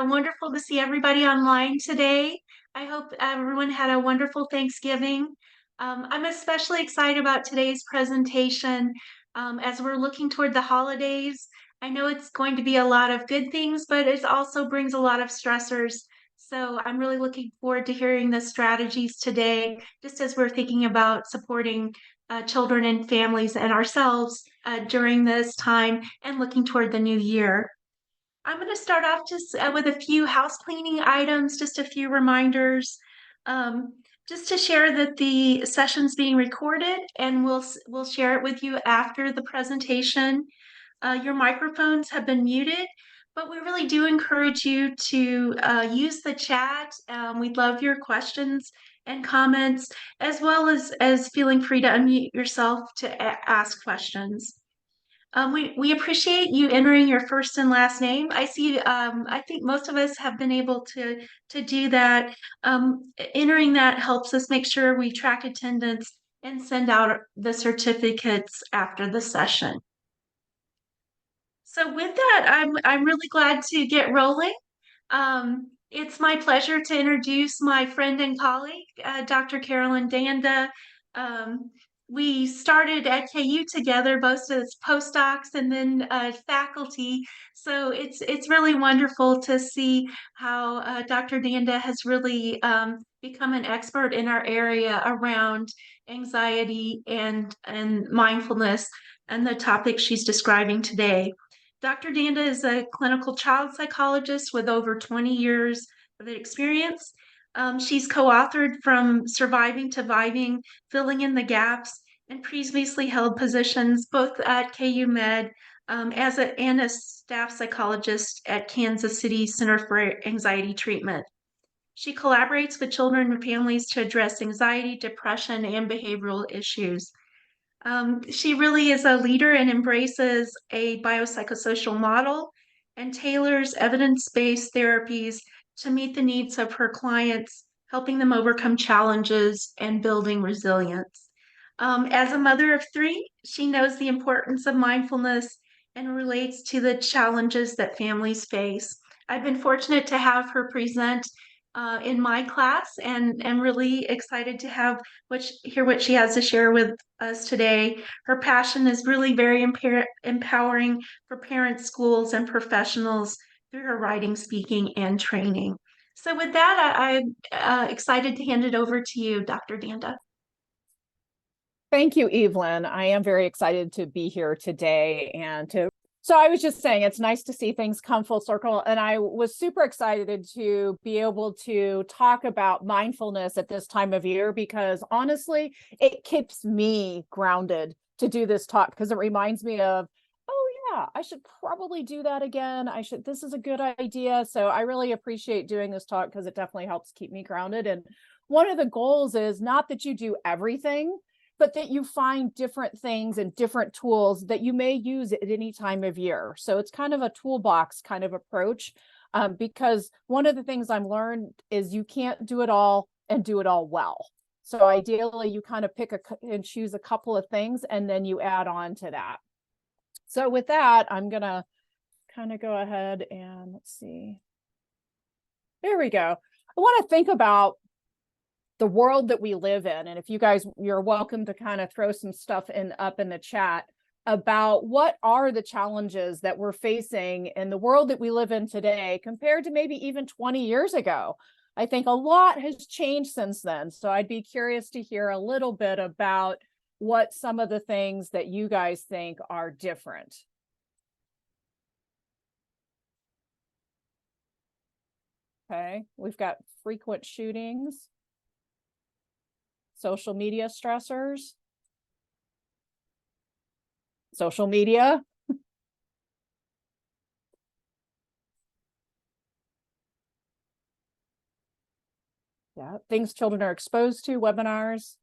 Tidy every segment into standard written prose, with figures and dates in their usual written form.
wonderful to see everybody online today. I hope everyone had a wonderful Thanksgiving. I'm especially excited about today's presentation as we're looking toward the holidays. I know it's going to be a lot of good things, but it also brings a lot of stressors. So I'm really looking forward to hearing the strategies today, just as we're thinking about supporting children and families and ourselves during this time and looking toward the new year. I'm going to start off just with a few house cleaning items, just a few reminders, um, just to share that the session's being recorded, and we'll share it with you after the presentation. Your microphones have been muted, but we really do encourage you to use the chat. We'd love your questions and comments, as well as feeling free to unmute yourself to ask questions. We appreciate you entering your first and last name. I see, I think most of us have been able to do that. Entering that helps us make sure we track attendance and send out the certificates after the session. So with that, I'm really glad to get rolling. It's my pleasure to introduce my friend and colleague, Dr. Carolyn Danda. Um, we started at KU together, both as postdocs and then faculty. So it's really wonderful to see how Dr. Danda has really become an expert in our area around anxiety and mindfulness and the topic she's describing today. Dr. Danda is a clinical child psychologist with over 20 years of experience. She's co-authored From Surviving to Vibing, Filling in the Gaps, and previously held positions both at KU Med and a staff psychologist at Kansas City Center for Anxiety Treatment. She collaborates with children and families to address anxiety, depression, and behavioral issues. She really is a leader and embraces a biopsychosocial model and tailors evidence-based therapies to meet the needs of her clients, helping them overcome challenges and building resilience. As a mother of three, she knows the importance of mindfulness and relates to the challenges that families face. I've been fortunate to have her present in my class and am really excited to have hear what she has to share with us today. Her passion is really very empowering for parents, schools, and professionals through her writing, speaking, and training. So with that, I'm excited to hand it over to you, Dr. Danda. Thank you, Evelyn. I am very excited to be here today so I was just saying, it's nice to see things come full circle. And I was super excited to be able to talk about mindfulness at this time of year, because honestly, it keeps me grounded to do this talk, because it reminds me of, oh yeah, I should probably do that again. This is a good idea. So I really appreciate doing this talk because it definitely helps keep me grounded. And one of the goals is not that you do everything, but that you find different things and different tools that you may use at any time of year. So it's kind of a toolbox kind of approach, because one of the things I've learned is you can't do it all and do it all well. So ideally, you kind of pick and choose a couple of things, and then you add on to that. So with that, I'm going to kind of go ahead and let's see. There we go. I want to think about the world that we live in. And if you guys, you're welcome to kind of throw some stuff up in the chat about what are the challenges that we're facing in the world that we live in today compared to maybe even 20 years ago. I think a lot has changed since then. So I'd be curious to hear a little bit about what some of the things that you guys think are different. Okay, we've got frequent shootings, social media stressors, social media. Yeah, things children are exposed to, webinars,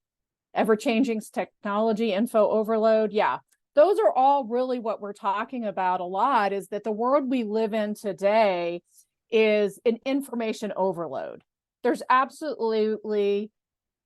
ever-changing technology, info overload. Yeah, those are all really what we're talking about a lot, is that the world we live in today is an information overload. There's absolutely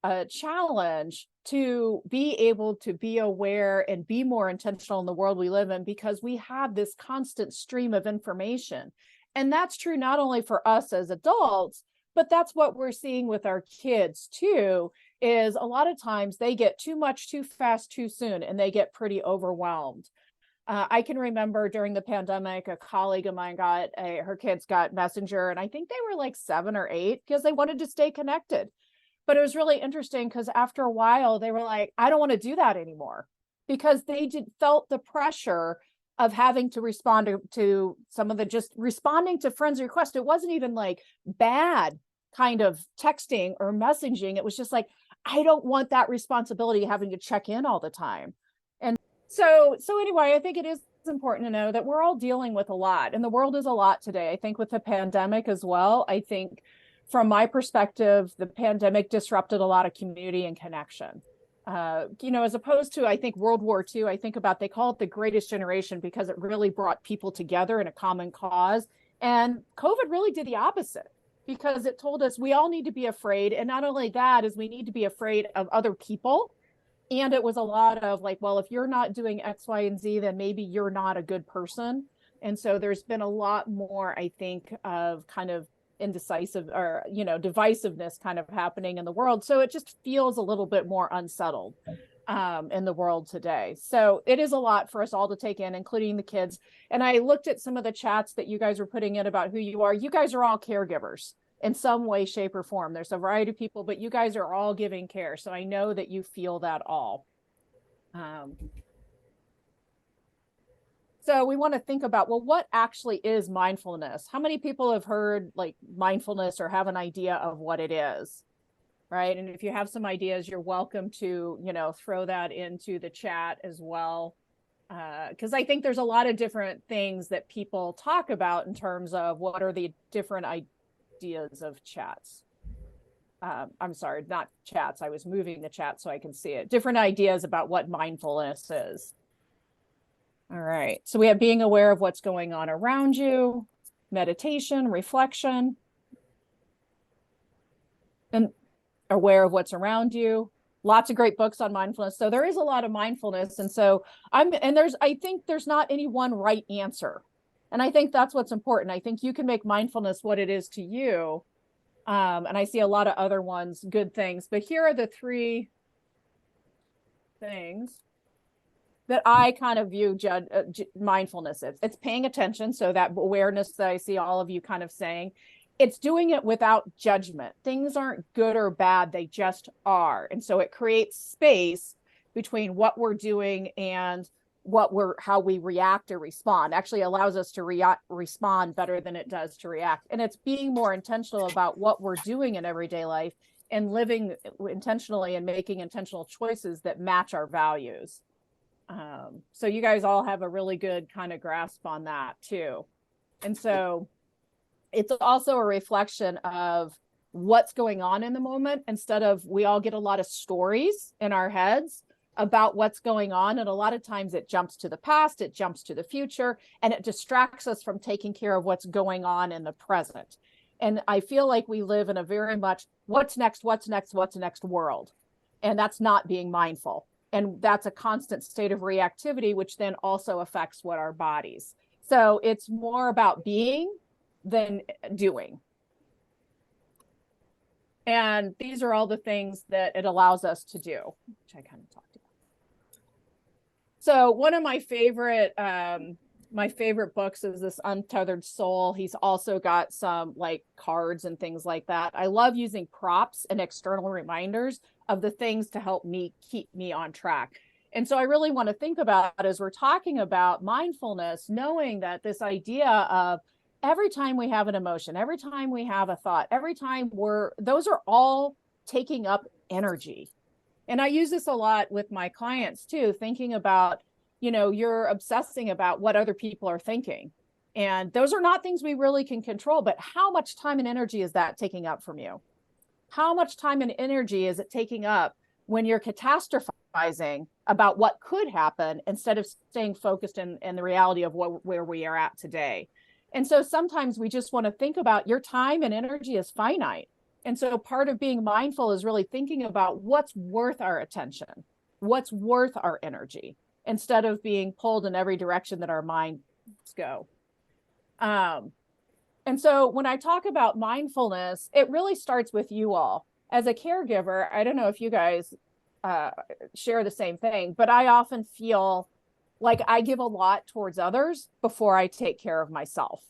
a challenge to be able to be aware and be more intentional in the world we live in, because we have this constant stream of information. And that's true not only for us as adults, but that's what we're seeing with our kids too, is a lot of times they get too much too fast too soon and they get pretty overwhelmed. I can remember during the pandemic, a colleague of mine her kids got Messenger, and I think they were like 7 or 8 because they wanted to stay connected. But it was really interesting because after a while, they were like, I don't want to do that anymore because they felt the pressure of having to respond to some of the just responding to friends' requests. It wasn't even like bad kind of texting or messaging. It was just like, I don't want that responsibility of having to check in all the time. And so anyway, I think it is important to know that we're all dealing with a lot, and the world is a lot today. I think with the pandemic as well, I think from my perspective, the pandemic disrupted a lot of community and connection. As opposed to, I think, World War II, I think about, they call it the greatest generation because it really brought people together in a common cause. And COVID really did the opposite because it told us we all need to be afraid. And not only that, is we need to be afraid of other people. And it was a lot of like, well, if you're not doing X, Y, and Z, then maybe you're not a good person. And so there's been a lot more, I think, of kind of indecisive or, divisiveness kind of happening in the world. So it just feels a little bit more unsettled in the world today. So it is a lot for us all to take in, including the kids. And I looked at some of the chats that you guys were putting in about who you are. You guys are all caregivers in some way, shape, or form. There's a variety of people, but you guys are all giving care. So I know that you feel that all. So we want to think about, well, what actually is mindfulness? How many people have heard like mindfulness or have an idea of what it is? Right. And if you have some ideas, you're welcome to, throw that into the chat as well. Because I think there's a lot of different things that people talk about in terms of what are the different ideas of chats. I'm sorry, not chats. I was moving the chat so I can see it. Different ideas about what mindfulness is. All right. So we have being aware of what's going on around you, meditation, reflection, and aware of what's around you. Lots of great books on mindfulness. So there is a lot of mindfulness. And so I think there's not any one right answer. And I think that's what's important. I think you can make mindfulness what it is to you. And I see a lot of other ones, good things, but here are the 3 things that I kind of view mindfulness is. It's paying attention. So that awareness that I see all of you kind of saying, it's doing it without judgment. Things aren't good or bad. They just are. And so it creates space between what we're doing and how we react or respond. Actually allows us to respond better than it does to react. And it's being more intentional about what we're doing in everyday life and living intentionally and making intentional choices that match our values. So you guys all have a really good kind of grasp on that too. And so it's also a reflection of what's going on in the moment, instead of, we all get a lot of stories in our heads about what's going on. And a lot of times it jumps to the past, it jumps to the future, and it distracts us from taking care of what's going on in the present. And I feel like we live in a very much what's next world. And that's not being mindful. And that's a constant state of reactivity, which then also affects what our bodies. So it's more about being than doing. And these are all the things that it allows us to do, which I kind of talked about. So one of my favorite books is this Untethered Soul. He's also got some like cards and things like that. I love using props and external reminders of the things to help me keep me on track. And so I really want to think about, as we're talking about mindfulness, knowing that this idea of every time we have an emotion, every time we have a thought, every time those are all taking up energy. And I use this a lot with my clients too, thinking about, you're obsessing about what other people are thinking. And those are not things we really can control, but how much time and energy is that taking up from you? How much time and energy is it taking up when you're catastrophizing about what could happen instead of staying focused in the reality of where we are at today? And so sometimes we just want to think about, your time and energy is finite. And so part of being mindful is really thinking about what's worth our attention, what's worth our energy, instead of being pulled in every direction that our minds go. And so when I talk about mindfulness, it really starts with you all. As a caregiver, I don't know if you guys uh, share the same thing, but I often feel like I give a lot towards others before I take care of myself,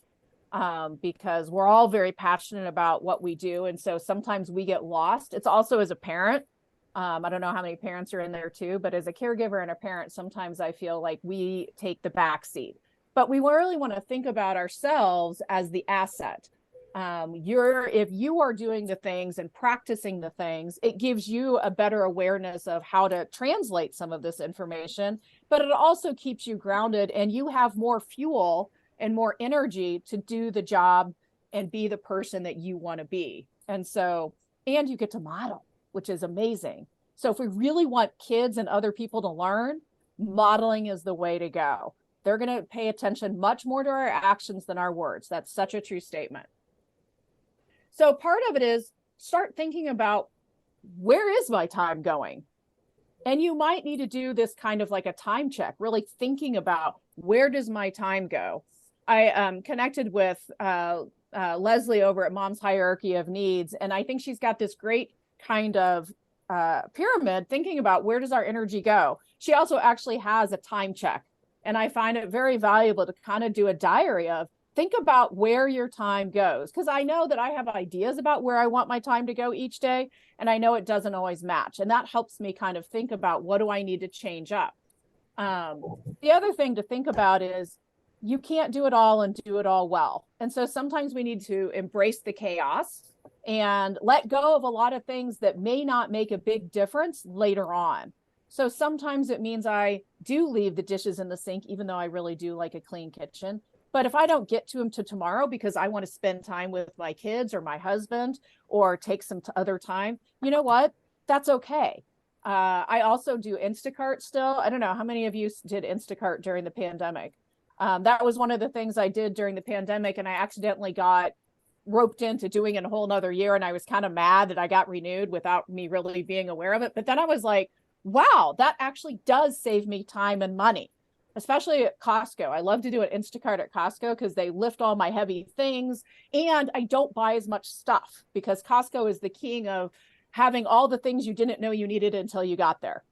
because we're all very passionate about what we do. And so sometimes we get lost. It's also as a parent. I don't know how many parents are in there too, but as a caregiver and a parent, sometimes I feel like we take the back seat. But we really want to think about ourselves as the asset. If you are doing the things and practicing the things, it gives you a better awareness of how to translate some of this information, but it also keeps you grounded and you have more fuel and more energy to do the job and be the person that you want to be. And so, and you get to model, which is amazing. So if we really want kids and other people to learn, modeling is the way to go. They're going to pay attention much more to our actions than our words. That's such a true statement. So part of it is start thinking about, where is my time going? And you might need to do this kind of like a time check, really thinking about, where does my time go? I connected with Leslie over at Mom's Hierarchy of Needs, and I think she's got this great kind of pyramid thinking about, where does our energy go? She also actually has a time check, and I find it very valuable to kind of do a diary of, think about where your time goes, because I know that I have ideas about where I want my time to go each day, and I know it doesn't always match, and that helps me kind of think about, what do I need to change up. The other thing to think about is, you can't do it all and do it all well, and so sometimes we need to embrace the chaos and let go of a lot of things that may not make a big difference later on. So sometimes it means I do leave the dishes in the sink, even though I really do like a clean kitchen. But if I don't get to them to tomorrow because I want to spend time with my kids or my husband, or take some other time, you know what? That's okay. I also do Instacart still. I don't know how many of you did Instacart during the pandemic. That was one of the things I did during the pandemic, and I accidentally got roped into doing it a whole nother year. And I was kind of mad that I got renewed without me really being aware of it. But then I was like, wow, that actually does save me time and money, especially at Costco. I love to do an Instacart at Costco because they lift all my heavy things, and I don't buy as much stuff, because Costco is the king of having all the things you didn't know you needed until you got there.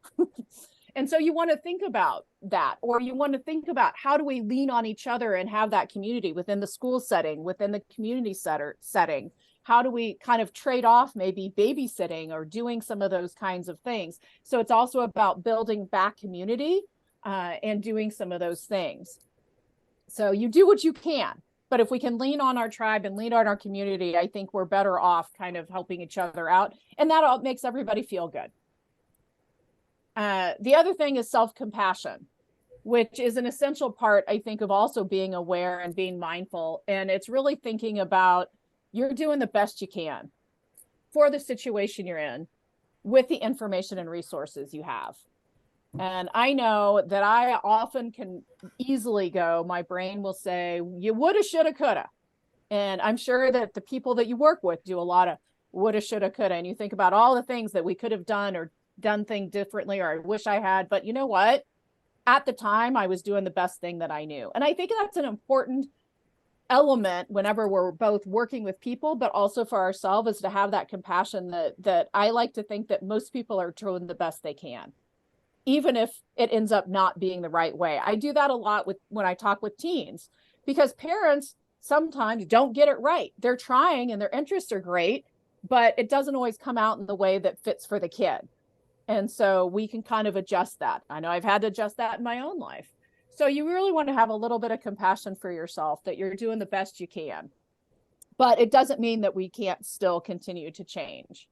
And so you want to think about that, or you want to think about, how do we lean on each other and have that community within the school setting, within the community setting? How do we kind of trade off maybe babysitting or doing some of those kinds of things? So it's also about building back community and doing some of those things. So you do what you can, but if we can lean on our tribe and lean on our community, I think we're better off kind of helping each other out, and that all makes everybody feel good. The other thing is self-compassion, which is an essential part, I think, of also being aware and being mindful. And it's really thinking about, you're doing the best you can for the situation you're in with the information and resources you have. And I know that I often can easily go, my brain will say, you woulda, shoulda, coulda. And I'm sure that the people that you work with do a lot of woulda, shoulda, coulda. And you think about all the things that we could have done, or done things differently, or I wish I had. But you know what? At the time, I was doing the best thing that I knew. And I think that's an important element whenever we're both working with people, but also for ourselves, is to have that compassion that I like to think that most people are doing the best they can, even if it ends up not being the right way. I do that a lot when I talk with teens, because parents sometimes don't get it right. They're trying and their interests are great, but it doesn't always come out in the way that fits for the kid. And so we can kind of adjust that. I know I've had to adjust that in my own life. So you really want to have a little bit of compassion for yourself, that you're doing the best you can. But it doesn't mean that we can't still continue to change.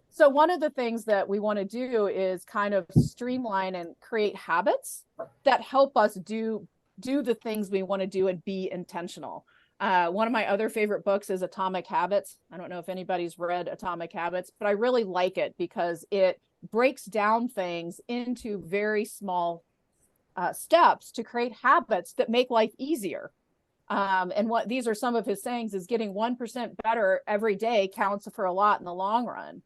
So one of the things that we want to do is kind of streamline and create habits that help us do the things we want to do and be intentional. One of my other favorite books is Atomic Habits. I don't know if anybody's read Atomic Habits, but I really like it because it breaks down things into very small steps to create habits that make life easier. And what these are some of his sayings is, getting 1% better every day counts for a lot in the long run.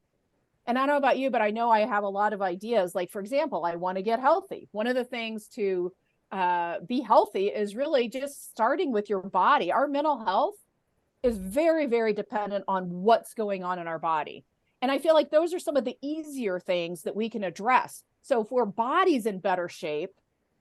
And I don't know about you, but I know I have a lot of ideas. Like, for example, I want to get healthy. One of the things to be healthy is really just starting with your body. Our mental health is very, very dependent on what's going on in our body. And I feel like those are some of the easier things that we can address. So if our body's in better shape,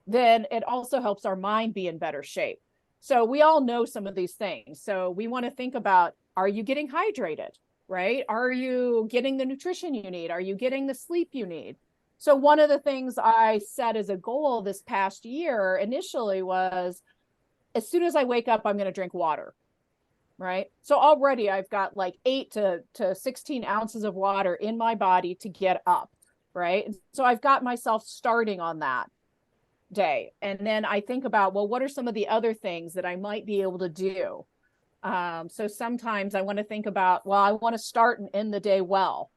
then it also helps our mind be in better shape. So we all know some of these things. So we want to think about, are you getting hydrated, right? Are you getting the nutrition you need? Are you getting the sleep you need? So one of the things I set as a goal this past year initially was, as soon as I wake up, I'm going to drink water, right? So already I've got like 8 to 16 ounces of water in my body to get up, right? So I've got myself starting on that day. And then I think about, well, what are some of the other things that I might be able to do? So sometimes I want to think about, well, I want to start and end the day well.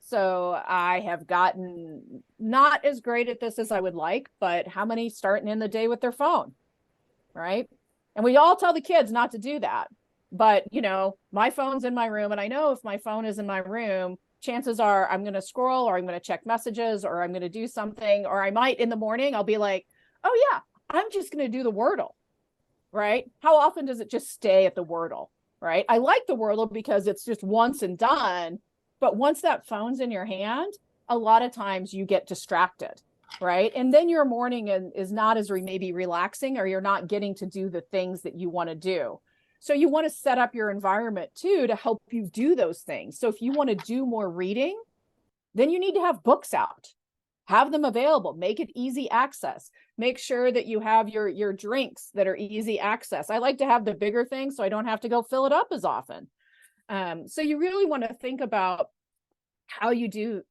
So I have gotten not as great at this as I would like, but how many start and end the day with their phone, right? And we all tell the kids not to do that. But, you know, my phone's in my room, and I know if my phone is in my room, chances are I'm going to scroll, or I'm going to check messages, or I'm going to do something, or I might in the morning, I'll be like, oh yeah, I'm just going to do the Wordle, right? How often does it just stay at the Wordle, right? I like the Wordle because it's just once and done. But once that phone's in your hand, a lot of times you get distracted, right? And then your morning is not as maybe relaxing, or you're not getting to do the things that you want to do. So you want to set up your environment too to help you do those things. So if you want to do more reading, then you need to have books out. Have them available, make it easy access. Make sure that you have your drinks that are easy access. I like to have the bigger things so I don't have to go fill it up as often. So you really want to think about how you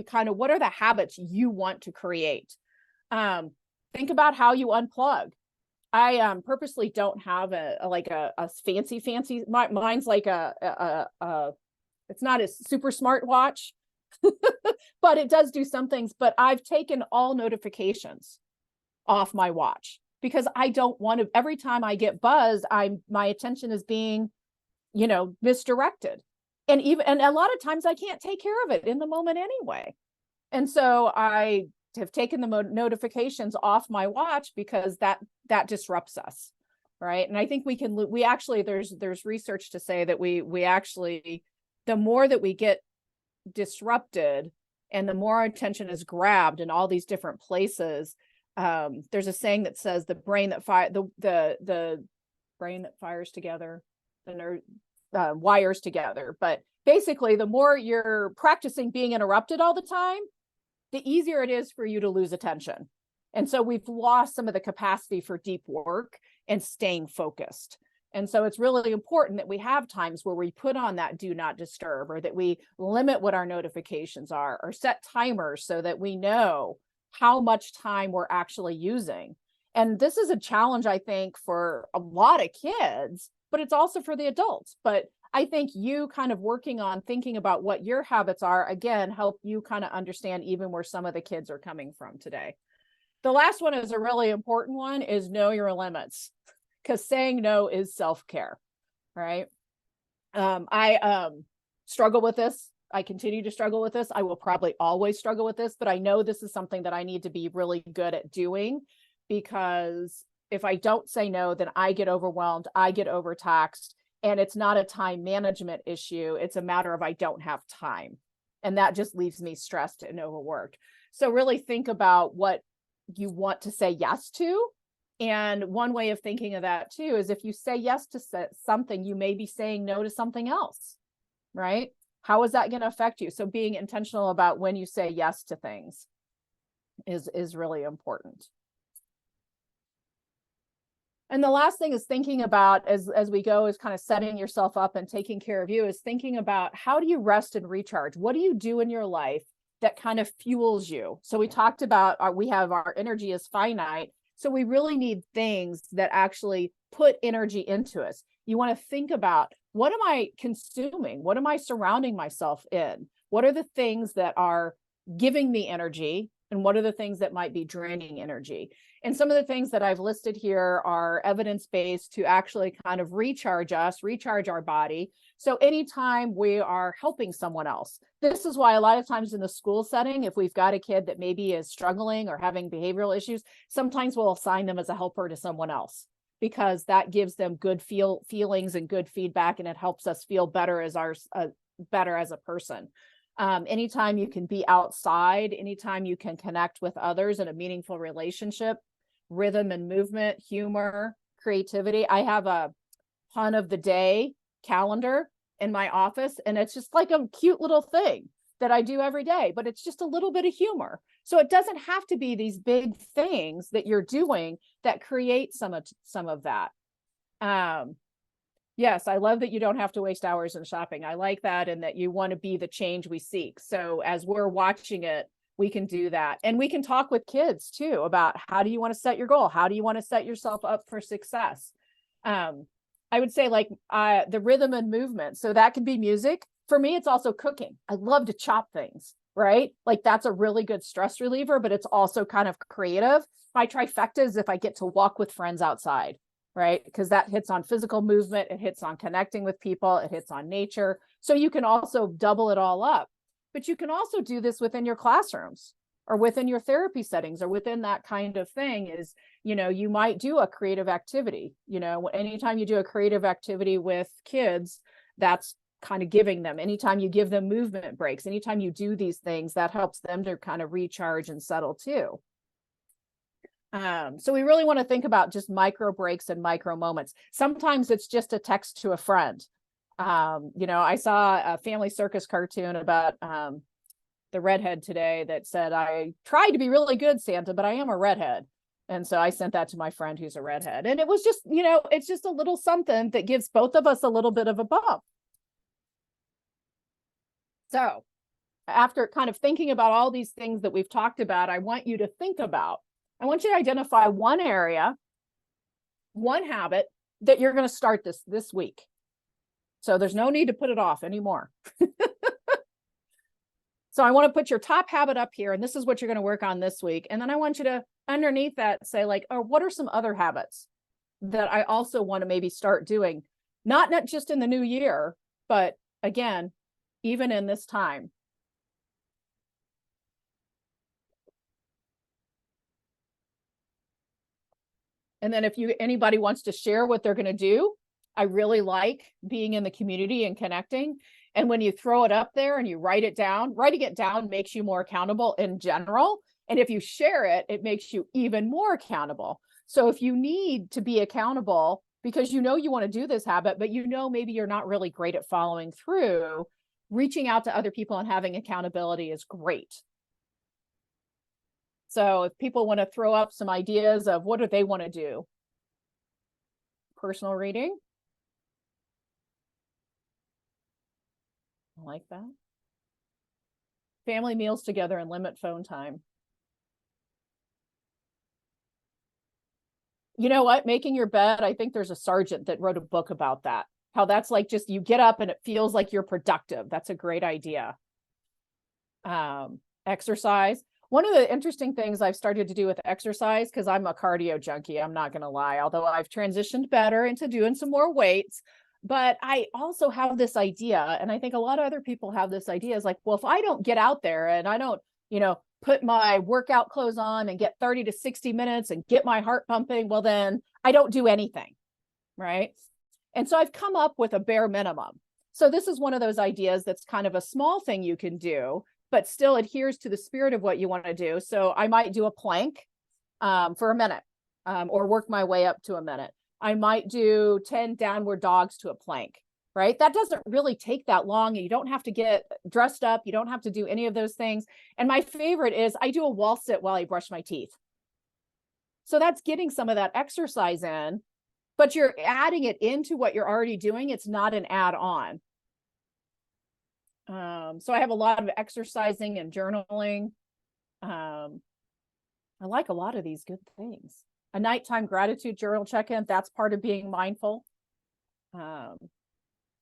kind of, what are the habits you want to create? Think about how you unplug. I purposely don't have a fancy, mine's like it's not a super smart watch, but it does do some things. But I've taken all notifications off my watch because I don't want to, every time I get buzzed, my attention is being, misdirected. And a lot of times I can't take care of it in the moment anyway. And so I have taken the notifications off my watch because that disrupts us. Right. And I think we actually, there's research to say that we actually, the more that we get disrupted and the more our attention is grabbed in all these different places, there's a saying that says the brain that the brain that fires together, the nerve wires together. But basically, the more you're practicing being interrupted all the time, the easier it is for you to lose attention. And so we've lost some of the capacity for deep work and staying focused. And so it's really important that we have times where we put on that do not disturb, or that we limit what our notifications are, or set timers so that we know how much time we're actually using. And this is a challenge, I think, for a lot of kids, but it's also for the adults. But I think you kind of working on thinking about what your habits are, again, help you kind of understand even where some of the kids are coming from today. The last one is a really important one, is know your limits, because saying no is self-care, right? I struggle with this. I continue to struggle with this. I will probably always struggle with this, but I know this is something that I need to be really good at doing, because if I don't say no, then I get overwhelmed, I get overtaxed, and it's not a time management issue. It's a matter of I don't have time. And that just leaves me stressed and overworked. So really think about what you want to say yes to. And one way of thinking of that too is if you say yes to something, you may be saying no to something else, right? How is that going to affect you? So being intentional about when you say yes to things is really important. And the last thing is thinking about, as we go, is kind of setting yourself up and taking care of you, is thinking about, how do you rest and recharge? What do you do in your life that kind of fuels you? So we talked about our energy is finite. So we really need things that actually put energy into us. You want to think about, what am I consuming? What am I surrounding myself in? What are the things that are giving me energy? and what are the things that might be draining energy. And some of the things that I've listed here are evidence-based to actually kind of recharge us, recharge our body. So anytime we are helping someone else, this is why a lot of times in the school setting, if we've got a kid that maybe is struggling or having behavioral issues, sometimes we'll assign them as a helper to someone else, because that gives them good feelings and good feedback, and it helps us feel better as better as a person. Anytime you can be outside, anytime you can connect with others in a meaningful relationship, rhythm and movement, humor, creativity. I have a pun of the day calendar in my office, and it's just like a cute little thing that I do every day, but it's just a little bit of humor. So it doesn't have to be these big things that you're doing that create some of that. Yes, I love that you don't have to waste hours in shopping. I like that, and that you want to be the change we seek. So as we're watching it, we can do that. And we can talk with kids too about, how do you want to set your goal? How do you want to set yourself up for success? I would say like the rhythm and movement. So that could be music. For me, it's also cooking. I love to chop things, right? Like that's a really good stress reliever, but it's also kind of creative. My trifecta is if I get to walk with friends outside, right? Because that hits on physical movement, it hits on connecting with people, it hits on nature. So you can also double it all up. But you can also do this within your classrooms or within your therapy settings or within that kind of thing. Is, you might do a creative activity. Anytime you do a creative activity with kids, that's kind of giving them, anytime you give them movement breaks, anytime you do these things, that helps them to kind of recharge and settle too. So we really want to think about just micro breaks and micro moments. Sometimes it's just a text to a friend. I saw a Family Circus cartoon about the redhead today that said, I tried to be really good, Santa, but I am a redhead. And so I sent that to my friend who's a redhead. And it was just, it's just a little something that gives both of us a little bit of a bump. So after kind of thinking about all these things that we've talked about, I want you to identify one area, one habit that you're going to start this week. So there's no need to put it off anymore. So I want to put your top habit up here, and this is what you're going to work on this week. And then I want you to, underneath that, say like, oh, what are some other habits that I also want to maybe start doing? Not just in the new year, but again, even in this time. And then if anybody wants to share what they're going to do, I really like being in the community and connecting. And when you throw it up there and you writing it down makes you more accountable in general. And if you share it, it makes you even more accountable. So if you need to be accountable because you want to do this habit, but maybe you're not really great at following through, reaching out to other people and having accountability is great. So if people want to throw up some ideas of what do they want to do? Personal reading. I like that. Family meals together and limit phone time. You know what? Making your bed. I think there's a sergeant that wrote a book about that. How that's like just you get up and it feels like you're productive. That's a great idea. Exercise. One of the interesting things I've started to do with exercise, because I'm a cardio junkie, I'm not going to lie, although I've transitioned better into doing some more weights. But I also have this idea, and I think a lot of other people have this idea, is like, well, if I don't get out there and I don't, put my workout clothes on and get 30 to 60 minutes and get my heart pumping, well, then I don't do anything, right? And so I've come up with a bare minimum. So this is one of those ideas that's kind of a small thing you can do, but still adheres to the spirit of what you want to do. So I might do a plank for a minute or work my way up to a minute. I might do 10 downward dogs to a plank, right? That doesn't really take that long. You don't have to get dressed up. You don't have to do any of those things. And my favorite is I do a wall sit while I brush my teeth. So that's getting some of that exercise in, but you're adding it into what you're already doing. It's not an add-on. So I have a lot of exercising and journaling. I like a lot of these good things. A nighttime gratitude journal check-in, that's part of being mindful. I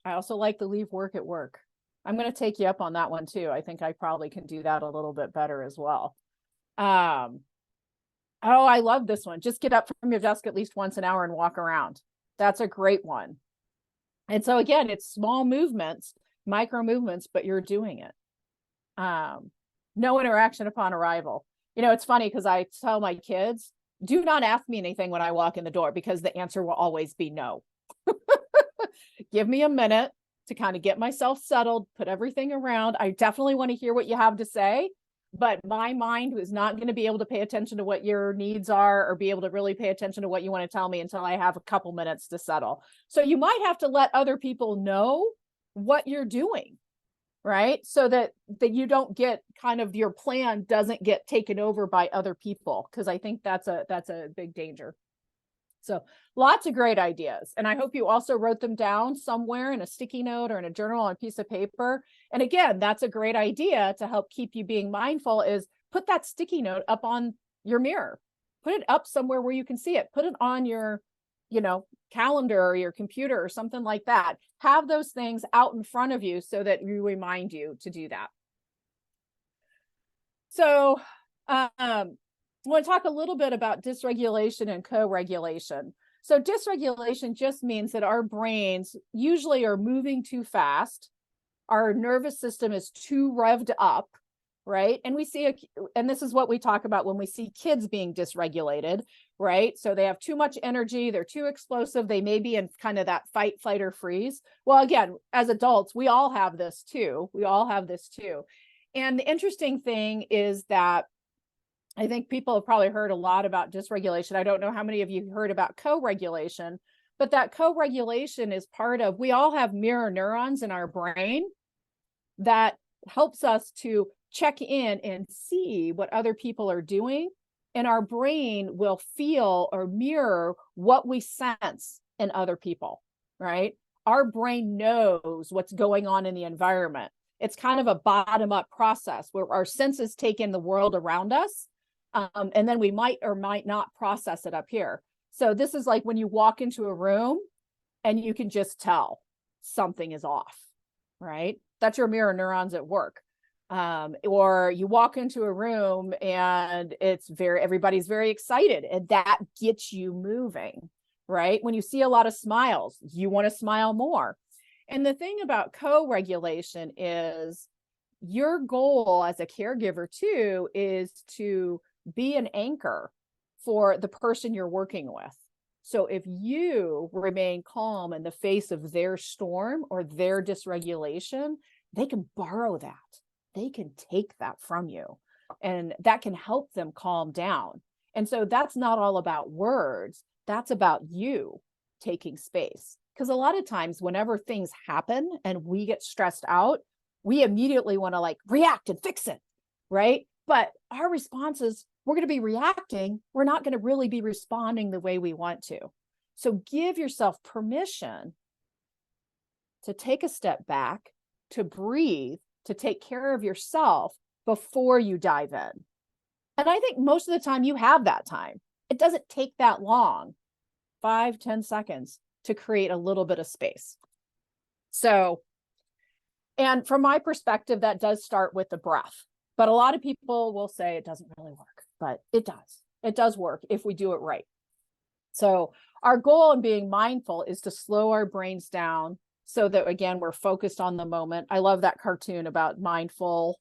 also like to leave work at work. I'm going to take you up on that one too. I think I probably can do that a little bit better as well. Um, oh, I love this one. Just get up from your desk at least once an hour and walk around. That's a great one. And so again, it's small movements, micro movements, but you're doing it. No interaction upon arrival. It's funny because I tell my kids, do not ask me anything when I walk in the door because the answer will always be no. Give me a minute to kind of get myself settled, put everything around. I definitely want to hear what you have to say, but my mind is not going to be able to pay attention to what your needs are or be able to really pay attention to what you want to tell me until I have a couple minutes to settle. So you might have to let other people know what you're doing, right? So that you don't get kind of your plan doesn't get taken over by other people, because I think that's a big danger. So lots of great ideas. And I hope you also wrote them down somewhere in a sticky note or in a journal on a piece of paper. And again, that's a great idea to help keep you being mindful, is put that sticky note up on your mirror, put it up somewhere where you can see it, put it on your, calendar or your computer or something like that. Have those things out in front of you so that you remind you to do that. So, I want to talk a little bit about dysregulation and co-regulation. So dysregulation just means that our brains usually are moving too fast. Our nervous system is too revved up, right? And and this is what we talk about when we see kids being dysregulated, right? So they have too much energy, they're too explosive, they may be in kind of that fight, flight, or freeze. Well, again, as adults, we all have this too. And the interesting thing is that I think people have probably heard a lot about dysregulation. I don't know how many of you heard about co-regulation, but that co-regulation is part of, we all have mirror neurons in our brain that helps us to check in and see what other people are doing. And our brain will feel or mirror what we sense in other people, right? Our brain knows what's going on in the environment. It's kind of a bottom-up process where our senses take in the world around us. And then we might or might not process it up here. So this is like when you walk into a room and you can just tell something is off, right? That's your mirror neurons at work. Or you walk into a room and everybody's very excited, and that gets you moving, right? When you see a lot of smiles, you want to smile more. And the thing about co-regulation is your goal as a caregiver too is to be an anchor for the person you're working with. So if you remain calm in the face of their storm or their dysregulation, they can borrow that. They can take that from you, and that can help them calm down. And so that's not all about words. That's about you taking space. Because a lot of times whenever things happen and we get stressed out, we immediately want to react and fix it, right? But our response is, we're going to be reacting. We're not going to really be responding the way we want to. So give yourself permission to take a step back, to breathe, to take care of yourself before you dive in. And I think most of the time you have that time. It doesn't take that long, 5-10 seconds, to create a little bit of space. So, and from my perspective, that does start with the breath. But a lot of people will say it doesn't really work, but it does. It does work if we do it right. So our goal in being mindful is to slow our brains down so that, again, we're focused on the moment. I love that cartoon about mindful,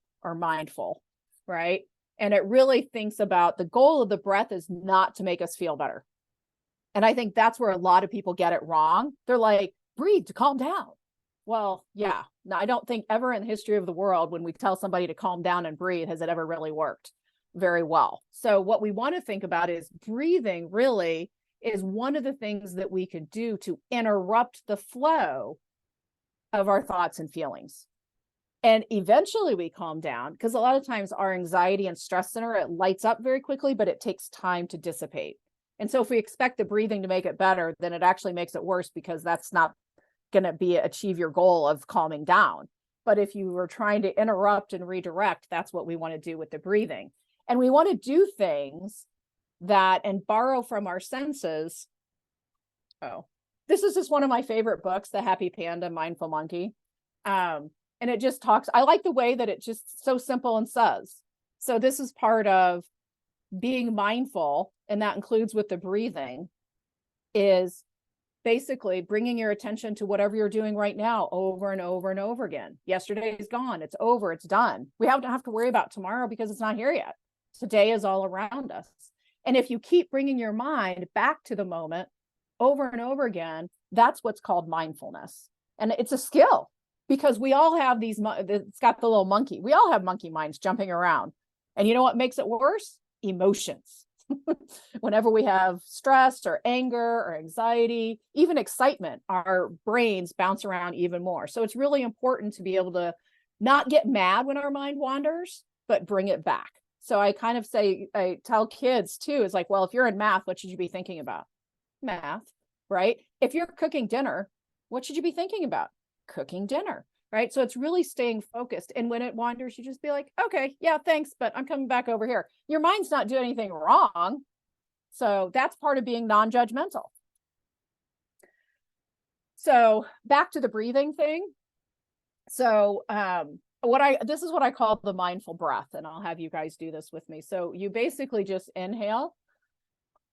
right? And it really thinks about the goal of the breath is not to make us feel better. And I think that's where a lot of people get it wrong. They're like, breathe to calm down. Well, yeah. Now, I don't think ever in the history of the world, when we tell somebody to calm down and breathe, has it ever really worked very well. So what we want to think about is breathing really is one of the things that we could do to interrupt the flow of our thoughts and feelings. And eventually we calm down, because a lot of times our anxiety and stress center, it lights up very quickly, but it takes time to dissipate. And so if we expect the breathing to make it better, then it actually makes it worse, because that's not going to achieve your goal of calming down. But if you were trying to interrupt and redirect, that's what we want to do with the breathing. And we want to do things that and borrow from our senses. Oh, this is just one of my favorite books, The Happy Panda, Mindful Monkey. And it just talks, I like the way that it just so simple and says. So this is part of being mindful, and that includes with the breathing, is basically bringing your attention to whatever you're doing right now over and over and over again. Yesterday is gone. It's over. It's done. We don't have to worry about tomorrow because it's not here yet. Today is all around us. And if you keep bringing your mind back to the moment over and over again, that's what's called mindfulness. And it's a skill, because we all have these, it's got the little monkey. We all have monkey minds jumping around. And you know what makes it worse? Emotions. Whenever we have stress or anger or anxiety, even excitement, our brains bounce around even more. So it's really important to be able to not get mad when our mind wanders, but bring it back. So I kind of say, I tell kids too, it's like, well, if you're in math, what should you be thinking about? Math, right? If you're cooking dinner, what should you be thinking about? Cooking dinner, right? So it's really staying focused. And when it wanders, you just be like, okay, yeah, thanks, but I'm coming back over here. Your mind's not doing anything wrong. So that's part of being non-judgmental. So back to the breathing thing. So this is what I call the mindful breath, and I'll have you guys do this with me. So you basically just inhale,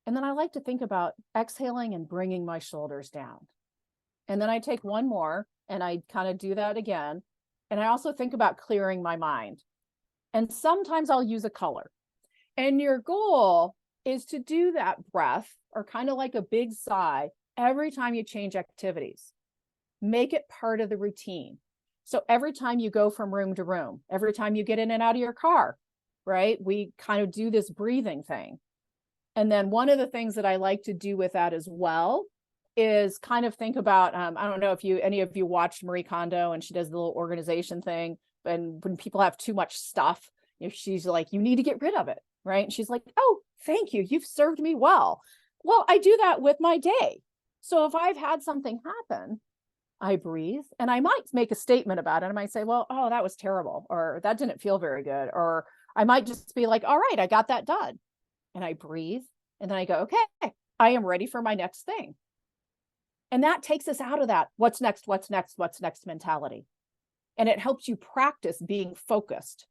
and then I like to think about exhaling and bringing my shoulders down. And then I take one more and I kind of do that again. And I also think about clearing my mind. And sometimes I'll use a color. And your goal is to do that breath, or kind of like a big sigh, every time you change activities. Make it part of the routine. So every time you go from room to room, every time you get in and out of your car, right? We kind of do this breathing thing. And then one of the things that I like to do with that as well is kind of think about, I don't know if any of you watched Marie Kondo, and she does the little organization thing. And when people have too much stuff, she's like, you need to get rid of it, right? And she's like, oh, thank you. You've served me well. Well, I do that with my day. So if I've had something happen, I breathe, and I might make a statement about it. I might say, well, oh, that was terrible, or that didn't feel very good. Or I might just be like, all right, I got that done. And I breathe, and then I go, okay, I am ready for my next thing. And that takes us out of that what's next mentality. And it helps you practice being focused.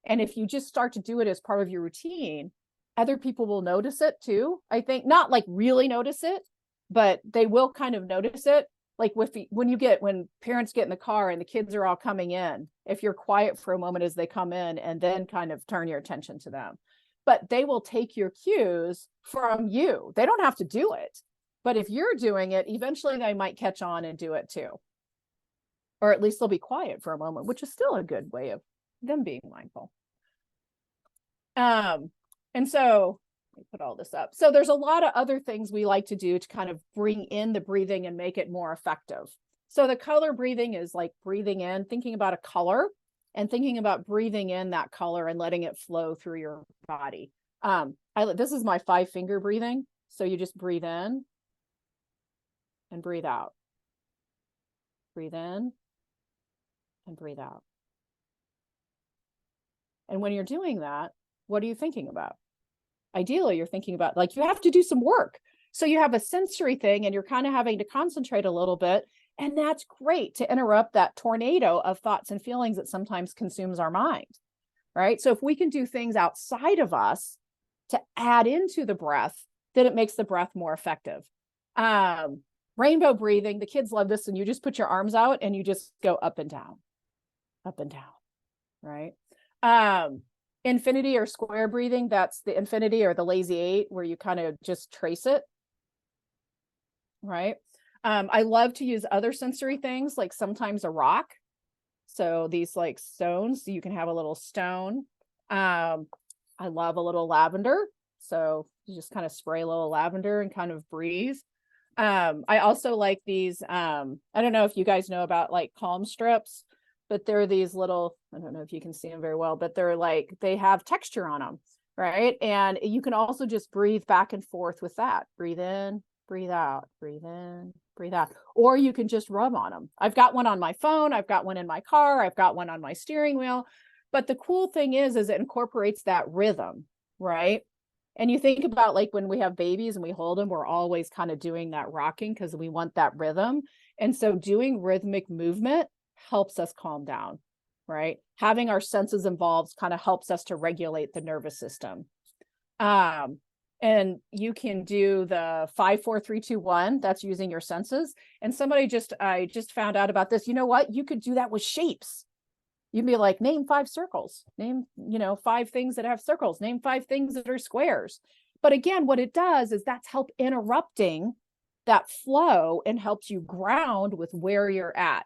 And if you just start to do it as part of your routine, other people will notice it too. I think not like really notice it, but they will kind of notice it. Like when parents get in the car and the kids are all coming in, if you're quiet for a moment as they come in, and then kind of turn your attention to them. But they will take your cues from you. They don't have to do it. But if you're doing it, eventually they might catch on and do it too. Or at least they'll be quiet for a moment, which is still a good way of them being mindful. And so let me put all this up. So there's a lot of other things we like to do to kind of bring in the breathing and make it more effective. So the color breathing is like breathing in, thinking about a color, and thinking about breathing in that color and letting it flow through your body. This is my 5-finger breathing. So you just breathe in and breathe out. Breathe in and breathe out. And when you're doing that, what are you thinking about? Ideally, you're thinking about, like, you have to do some work. So you have a sensory thing, and you're kind of having to concentrate a little bit. And that's great to interrupt that tornado of thoughts and feelings that sometimes consumes our mind, right? So if we can do things outside of us to add into the breath, then it makes the breath more effective. Rainbow breathing, the kids love this. And you just put your arms out and you just go up and down, right? Infinity or square breathing, that's the infinity or the lazy 8, where you kind of just trace it, right? I love to use other sensory things, like sometimes a rock. So these like stones, so you can have a little stone. I love a little lavender. So you just kind of spray a little lavender and kind of breathe. I also like these, I don't know if you guys know about like calm strips, but they're these little, I don't know if you can see them very well, but they're like, they have texture on them, right? And you can also just breathe back and forth with that. Breathe in, breathe out, breathe in, breathe out. Or you can just rub on them. I've got one on my phone. I've got one in my car. I've got one on my steering wheel. But the cool thing is it incorporates that rhythm, right? And you think about like when we have babies and we hold them, we're always kind of doing that rocking because we want that rhythm. And so doing rhythmic movement helps us calm down, right? Having our senses involved kind of helps us to regulate the nervous system. And you can do the 5, 4, 3, 2, 1. That's using your senses. And I just found out about this. You know what? You could do that with shapes. You'd be like, name 5 circles, name, 5 things that have circles, name 5 things that are squares. But again, what it does is that's help interrupting that flow and helps you ground with where you're at.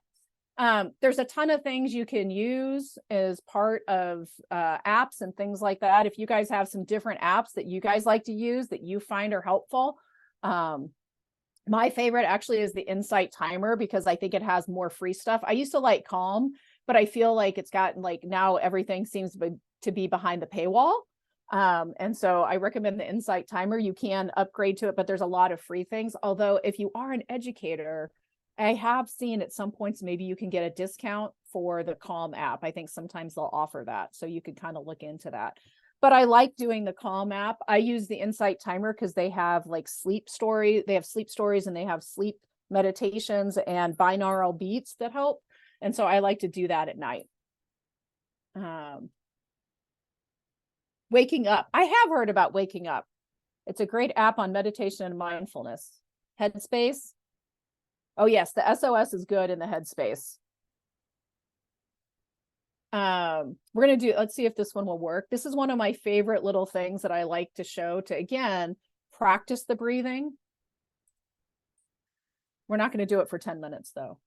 There's a ton of things you can use as part of apps and things like that. If you guys have some different apps that you guys like to use that you find are helpful, my favorite actually is the Insight Timer because I think it has more free stuff. I used to like Calm, but I feel like it's gotten like now everything seems to be behind the paywall. And so I recommend the Insight Timer. You can upgrade to it, but there's a lot of free things. Although if you are an educator, I have seen at some points, maybe you can get a discount for the Calm app. I think sometimes they'll offer that. So you could kind of look into that. But I like doing the Calm app. I use the Insight Timer because they have like sleep story. They have sleep stories and they have sleep meditations and binaural beats that help. And so I like to do that at night. Waking up. I have heard about Waking Up. It's a great app on meditation and mindfulness. Headspace. Oh yes, the SOS is good in the Headspace. We're going to let's see if this one will work. This is one of my favorite little things that I like to show to, again, practice the breathing. We're not going to do it for 10 minutes though.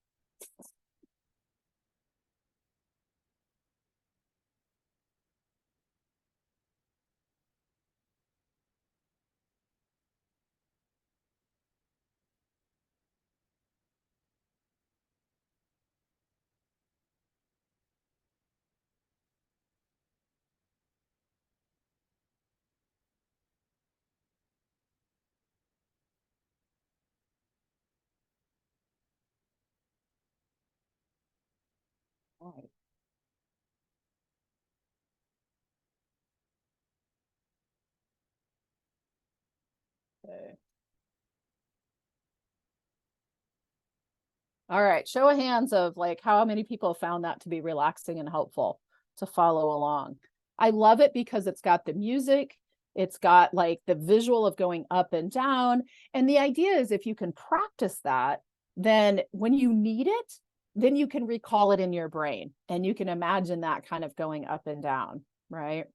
All right. Okay. All right, show of hands of like how many people found that to be relaxing and helpful to follow along. I love it because it's got the music, it's got like the visual of going up and down. And the idea is if you can practice that, then when you need it, then you can recall it in your brain and you can imagine that kind of going up and down, right?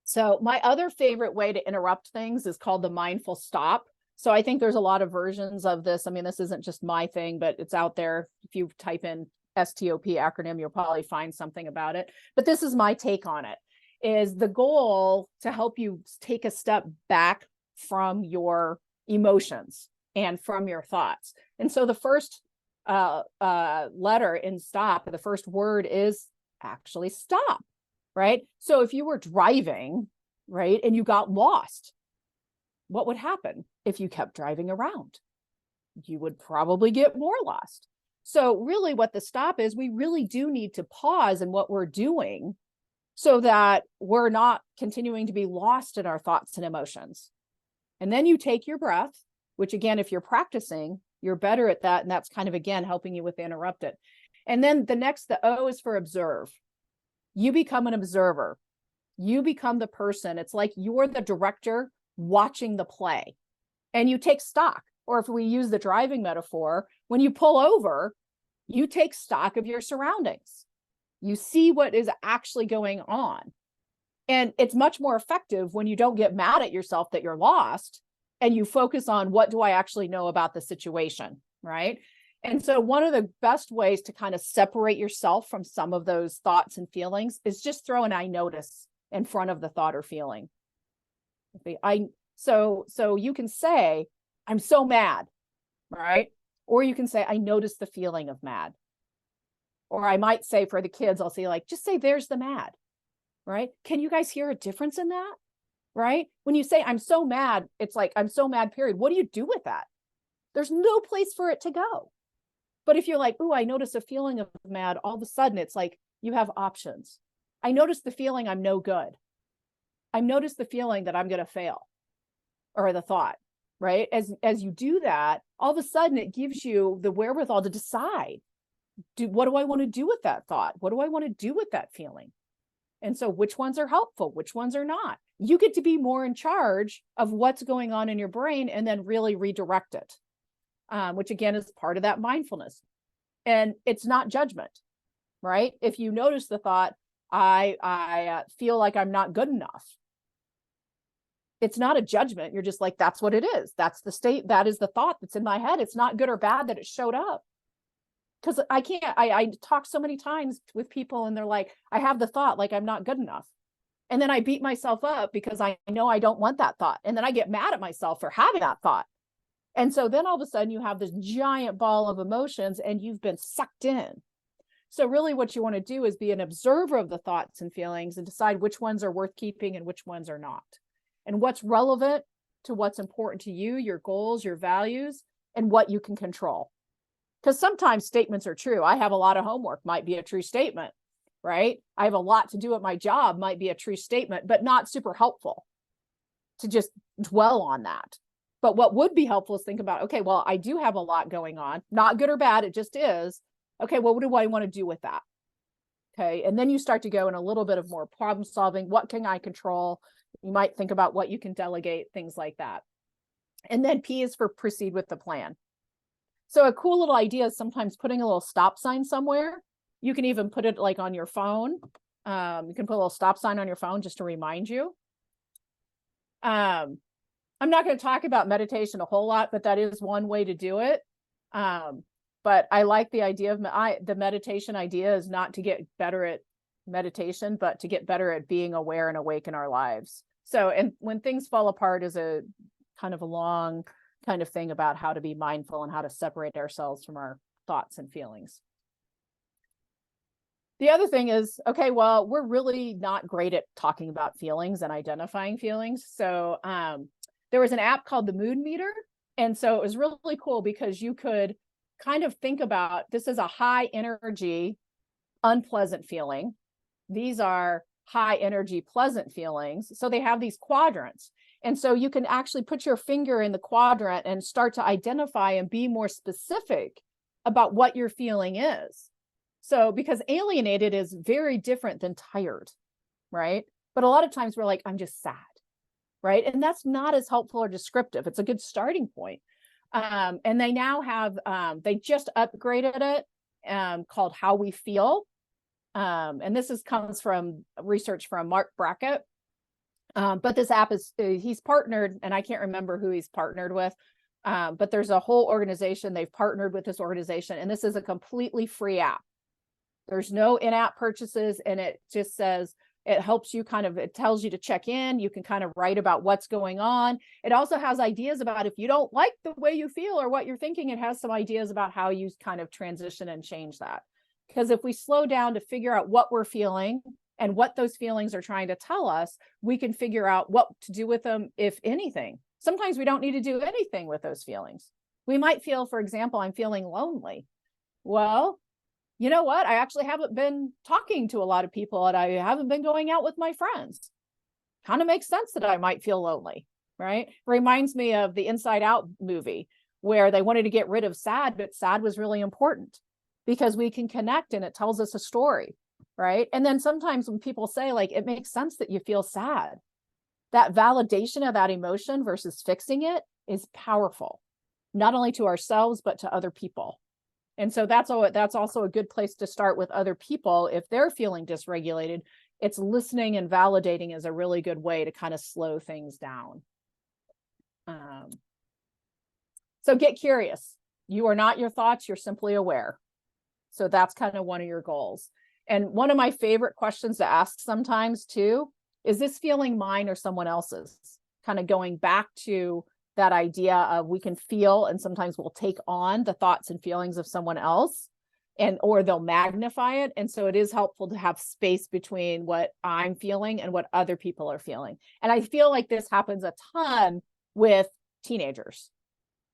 So my other favorite way to interrupt things is called the mindful stop. So I think there's a lot of versions of this. I mean, this isn't just my thing, but it's out there. If you type in STOP acronym, you'll probably find something about it. But this is my take on it, is the goal to help you take a step back from your emotions and from your thoughts. And so the first letter in stop, the first word is actually stop, right? So if you were driving, right, and you got lost, what would happen if you kept driving around? You would probably get more lost. So really what the stop is, we really do need to pause in what we're doing so that we're not continuing to be lost in our thoughts and emotions. And then you take your breath, which again, if you're practicing, you're better at that. And that's kind of, again, helping you with interrupt it. And then the O is for observe. You become an observer. You become the person. It's like you're the director watching the play and you take stock. Or if we use the driving metaphor, when you pull over, you take stock of your surroundings. You see what is actually going on. And it's much more effective when you don't get mad at yourself that you're lost and you focus on what do I actually know about the situation, right? And so one of the best ways to kind of separate yourself from some of those thoughts and feelings is just throw an I notice in front of the thought or feeling. So you can say, I'm so mad, right? Or you can say, I notice the feeling of mad. Or I might say for the kids, I'll say like, just say, there's the mad, right? Can you guys hear a difference in that? Right? When you say, I'm so mad, it's like, I'm so mad, period. What do you do with that? There's no place for it to go. But if you're like, oh, I notice a feeling of mad, all of a sudden it's like you have options. I notice the feeling I'm no good. I notice the feeling that I'm going to fail, or the thought, right? As you do that, all of a sudden it gives you the wherewithal to decide, what do I want to do with that thought? What do I want to do with that feeling? And so which ones are helpful? Which ones are not? You get to be more in charge of what's going on in your brain and then really redirect it, which again is part of that mindfulness. And it's not judgment, right? If you notice the thought, I feel like I'm not good enough. It's not a judgment. You're just like, that's what it is. That's the state. That is the thought that's in my head. It's not good or bad that it showed up. Because I talk so many times with people and they're like, I have the thought like I'm not good enough. And then I beat myself up because I know I don't want that thought. And then I get mad at myself for having that thought. And so then all of a sudden you have this giant ball of emotions and you've been sucked in. So really what you want to do is be an observer of the thoughts and feelings and decide which ones are worth keeping and which ones are not. And what's relevant to what's important to you, your goals, your values, and what you can control. Because sometimes statements are true. I have a lot of homework might be a true statement, right? I have a lot to do at my job might be a true statement, but not super helpful to just dwell on that. But what would be helpful is think about, okay, well, I do have a lot going on, not good or bad, it just is. Okay, well, what do I want to do with that? Okay, and then you start to go in a little bit of more problem solving. What can I control? You might think about what you can delegate, things like that. And then P is for proceed with the plan. So a cool little idea is sometimes putting a little stop sign somewhere. You can even put it like on your phone. You can put a little stop sign on your phone just to remind you. I'm not going to talk about meditation a whole lot, but that is one way to do it. But I like the idea of the meditation idea is not to get better at meditation, but to get better at being aware and awake in our lives. So, and when things fall apart is a kind of a long kind of thing about how to be mindful and how to separate ourselves from our thoughts and feelings. The other thing is, okay, well, we're really not great at talking about feelings and identifying feelings. So there was an app called the Mood Meter. And so it was really cool because you could kind of think about this is a high energy, unpleasant feeling. These are high energy, pleasant feelings. So they have these quadrants. And so you can actually put your finger in the quadrant and start to identify and be more specific about what your feeling is. So because alienated is very different than tired, right? But a lot of times we're like, I'm just sad, right? And that's not as helpful or descriptive. It's a good starting point. And they now have, they just upgraded it called How We Feel. And this comes from research from Mark Brackett. But this app he's partnered, and I can't remember who he's partnered with, but there's a whole organization, they've partnered with this organization, and this is a completely free app. There's no in-app purchases, and it just says, it helps you it tells you to check in. You can kind of write about what's going on. It also has ideas about if you don't like the way you feel or what you're thinking, it has some ideas about how you kind of transition and change that. Because if we slow down to figure out what we're feeling and what those feelings are trying to tell us, we can figure out what to do with them, if anything. Sometimes we don't need to do anything with those feelings. We might feel, for example, I'm feeling lonely. Well, you know what? I actually haven't been talking to a lot of people and I haven't been going out with my friends. Kind of makes sense that I might feel lonely, right? Reminds me of the Inside Out movie where they wanted to get rid of sad, but sad was really important because we can connect and it tells us a story, right? And then sometimes when people say like, it makes sense that you feel sad, that validation of that emotion versus fixing it is powerful, not only to ourselves, but to other people. And so that's also a good place to start with other people. If they're feeling dysregulated, it's listening and validating is a really good way to kind of slow things down. So get curious. You are not your thoughts, you're simply aware. So that's kind of one of your goals. And one of my favorite questions to ask sometimes too, is this feeling mine or someone else's? Kind of going back to that idea of we can feel, and sometimes we'll take on the thoughts and feelings of someone else, or they'll magnify it. And so it is helpful to have space between what I'm feeling and what other people are feeling. And I feel like this happens a ton with teenagers.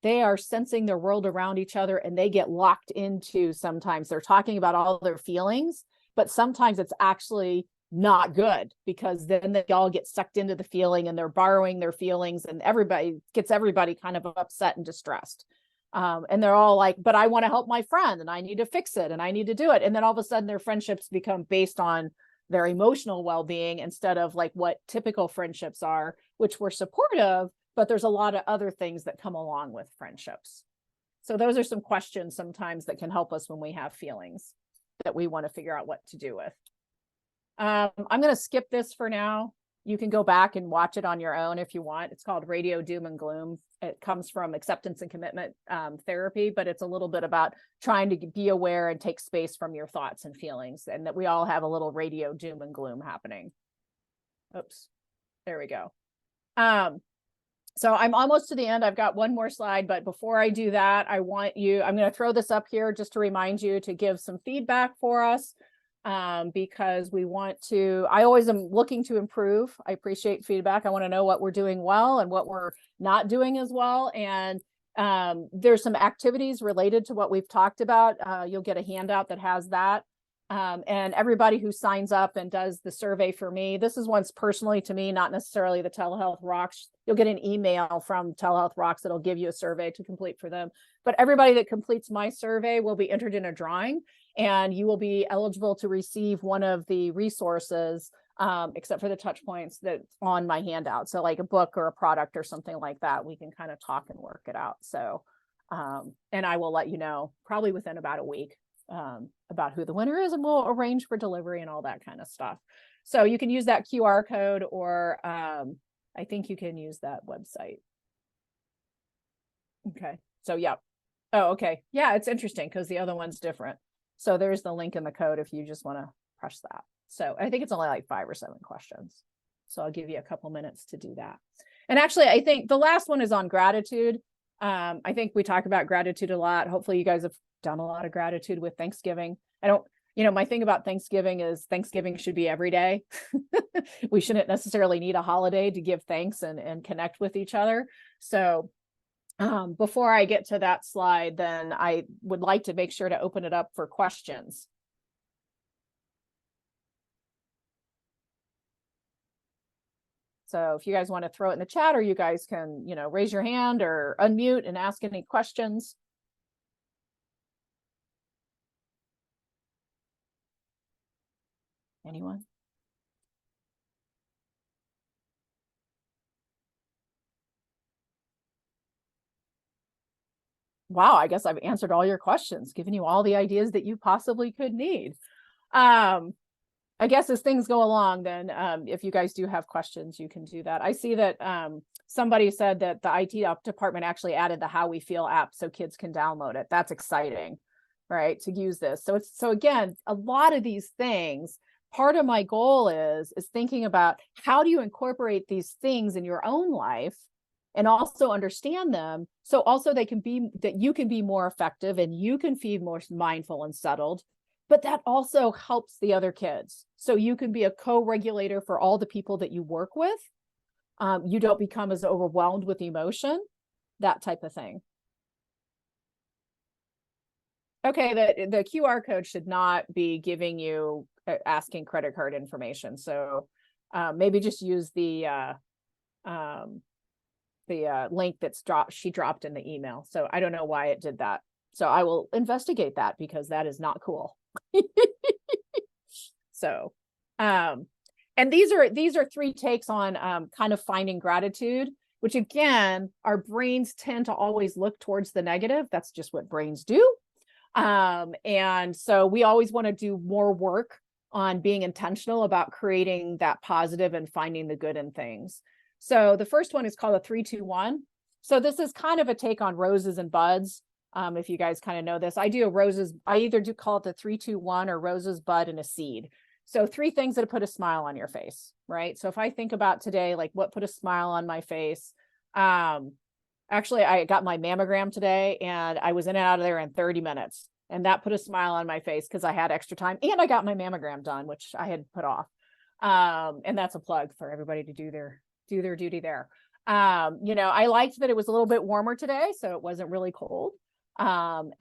They are sensing their world around each other and they get locked into, sometimes they're talking about all their feelings, but sometimes it's actually not good because then they all get sucked into the feeling and they're borrowing their feelings and everybody kind of upset and distressed. And they're all like, but I want to help my friend and I need to fix it and I need to do it. And then all of a sudden their friendships become based on their emotional well-being instead of like what typical friendships are, which we're supportive, but there's a lot of other things that come along with friendships. So those are some questions sometimes that can help us when we have feelings that we want to figure out what to do with. I'm going to skip this for now. You can go back and watch it on your own if you want. It's called Radio Doom and Gloom. It comes from acceptance and commitment therapy, but it's a little bit about trying to be aware and take space from your thoughts and feelings, and that we all have a little radio doom and gloom happening. Oops, there we go. So I'm almost to the end. I've got one more slide, but before I do that, I'm going to throw this up here just to remind you to give some feedback for us. Because I always am looking to improve. I appreciate feedback. I want to know what we're doing well and what we're not doing as well. And there's some activities related to what we've talked about. You'll get a handout that has that. And everybody who signs up and does the survey for me, this is one's personally to me, not necessarily the Telehealth Rocks. You'll get an email from Telehealth Rocks that'll give you a survey to complete for them. But everybody that completes my survey will be entered in a drawing, and you will be eligible to receive one of the resources, except for the touch points that's on my handout. So like a book or a product or something like that, we can kind of talk and work it out. So, and I will let you know probably within about a week about who the winner is, and we'll arrange for delivery and all that kind of stuff. So you can use that QR code, or I think you can use that website. Okay, so yeah. Oh, okay. Yeah, it's interesting because the other one's different. So there's the link in the code if you just want to press that. So I think it's only like 5 or 7 questions. So I'll give you a couple minutes to do that. And actually, I think the last one is on gratitude. I think we talk about gratitude a lot. Hopefully you guys have done a lot of gratitude with Thanksgiving. My thing about Thanksgiving is Thanksgiving should be every day. We shouldn't necessarily need a holiday to give thanks and connect with each other. So before I get to that slide, then I would like to make sure to open it up for questions. So if you guys want to throw it in the chat, or you guys can, raise your hand or unmute and ask any questions. Anyone? Wow, I guess I've answered all your questions, given you all the ideas that you possibly could need. I guess as things go along, then if you guys do have questions, you can do that. I see that somebody said that the IT department actually added the How We Feel app so kids can download it. That's exciting, right, to use this. So again, a lot of these things, part of my goal is thinking about how do you incorporate these things in your own life and also understand them, so also that you can be more effective and you can be more mindful and settled, but that also helps the other kids. So you can be a co-regulator for all the people that you work with. You don't become as overwhelmed with emotion, that type of thing. Okay, the QR code should not be giving you asking credit card information. So maybe just use the link she dropped in the email. So I don't know why it did that. So I will investigate that, because that is not cool. So, and these are 3 takes on kind of finding gratitude, which again, our brains tend to always look towards the negative. That's just what brains do. And so we always want to do more work on being intentional about creating that positive and finding the good in things. So the first one is called a 3-2-1. So this is kind of a take on roses and buds. If you guys kind of know this, I either do call it the 3-2-1 or roses, bud, and a seed. So 3 things that put a smile on your face, right? So if I think about today, like what put a smile on my face, actually, I got my mammogram today and I was in and out of there in 30 minutes. And that put a smile on my face because I had extra time and I got my mammogram done, which I had put off. And that's a plug for everybody to do their duty there. I liked that it was a little bit warmer today, so it wasn't really cold. Because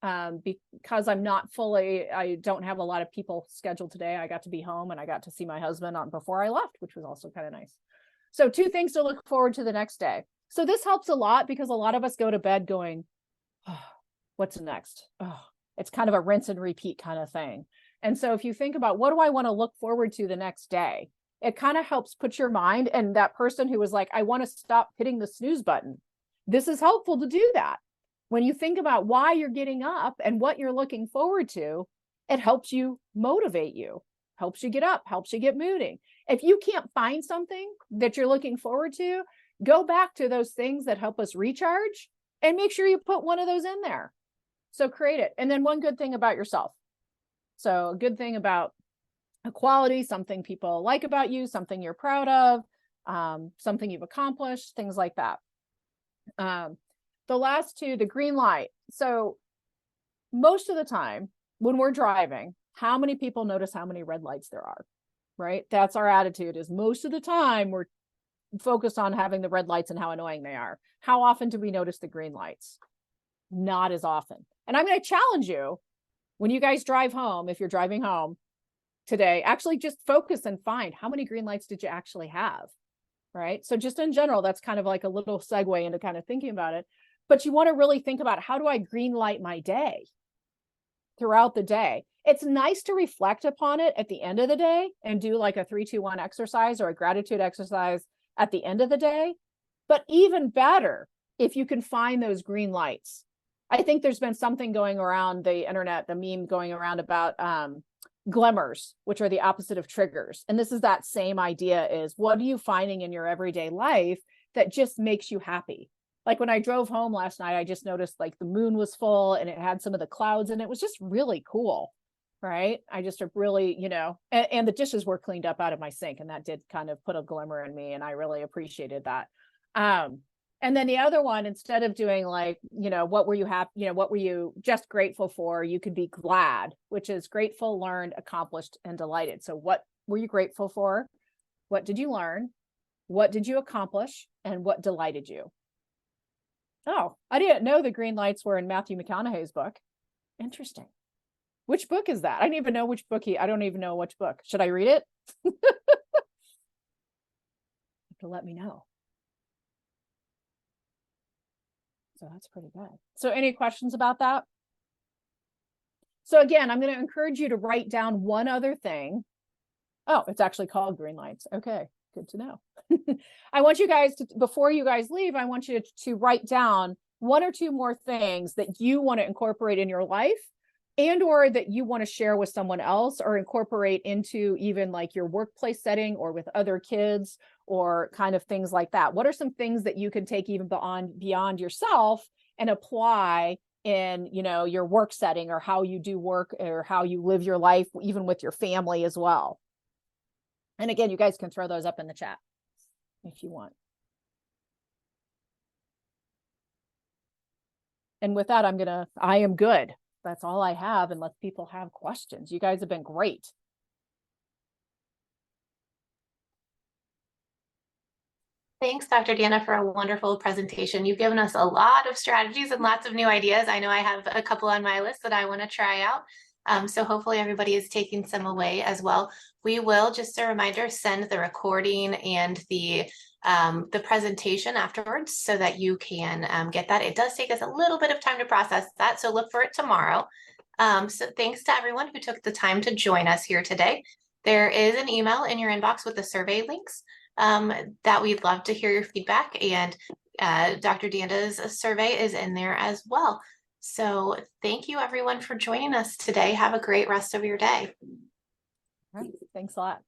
I don't have a lot of people scheduled today, I got to be home and I got to see my husband before I left, which was also kind of nice. So 2 things to look forward to the next day. So this helps a lot because a lot of us go to bed going, oh, what's next? Oh, it's kind of a rinse and repeat kind of thing. And so if you think about what do I want to look forward to the next day, it kind of helps put your mind, and that person who was like, I want to stop hitting the snooze button. This is helpful to do that. When you think about why you're getting up and what you're looking forward to, it helps you motivate you, helps you get up, helps you get moving. If you can't find something that you're looking forward to, go back to those things that help us recharge and make sure you put one of those in there. So create it. And then one good thing about yourself. So a good thing about a quality, something people like about you, something you're proud of, something you've accomplished, things like that. The last two, the green light. So most of the time when we're driving, how many people notice how many red lights there are, right? That's our attitude, is most of the time we're focused on having the red lights and how annoying they are. How often do we notice the green lights? Not as often. And I'm going to challenge you, when you guys drive home, if you're driving home today, actually just focus and find how many green lights did you actually have, right? So just in general, that's kind of like a little segue into kind of thinking about it. But you want to really think about, how do I green light my day throughout the day? It's nice to reflect upon it at the end of the day and do like a 3-2-1 exercise or a gratitude exercise at the end of the day. But even better if you can find those green lights. I think there's been something going around the internet, the meme going around about glimmers, which are the opposite of triggers. And this is that same idea, is what are you finding in your everyday life that just makes you happy? Like when I drove home last night, I just noticed like the moon was full and it had some of the clouds, and it was just really cool. Right. I just really, and the dishes were cleaned up out of my sink, and that did kind of put a glimmer in me. And I really appreciated that. And then the other one, instead of doing like, what were you happy, what were you just grateful for? You could be glad, which is grateful, learned, accomplished, and delighted. So what were you grateful for? What did you learn? What did you accomplish? And what delighted you? Oh, I didn't know the green lights were in Matthew McConaughey's book. Interesting. Which book is that? I don't even know which book I don't even know which book. Should I read it? Have to let me know. So that's pretty good. So any questions about that? So again, I'm going to encourage you to write down one other thing. Oh, it's actually called green lights. Okay, good to know. I want you guys to, before you guys leave, I want you to write down one or two more things that you want to incorporate in your life, and or that you want to share with someone else, or incorporate into even like your workplace setting or with other kids, or kind of things like that. What are some things that you can take even beyond yourself and apply in, your work setting, or how you do work, or how you live your life, even with your family as well? And again, you guys can throw those up in the chat if you want. And with that, I am good. That's all I have, unless people have questions. You guys have been great. Thanks, Dr. Deanna, for a wonderful presentation. You've given us a lot of strategies and lots of new ideas. I know I have a couple on my list that I want to try out. So hopefully everybody is taking some away as well. We will, just a reminder, send the recording and the presentation afterwards so that you can get that. It does take us a little bit of time to process that, so look for it tomorrow. So thanks to everyone who took the time to join us here today. There is an email in your inbox with the survey links that we'd love to hear your feedback, and Dr. Deanna's survey is in there as well. So thank you everyone for joining us today. Have a great rest of your day. All right. Thanks a lot.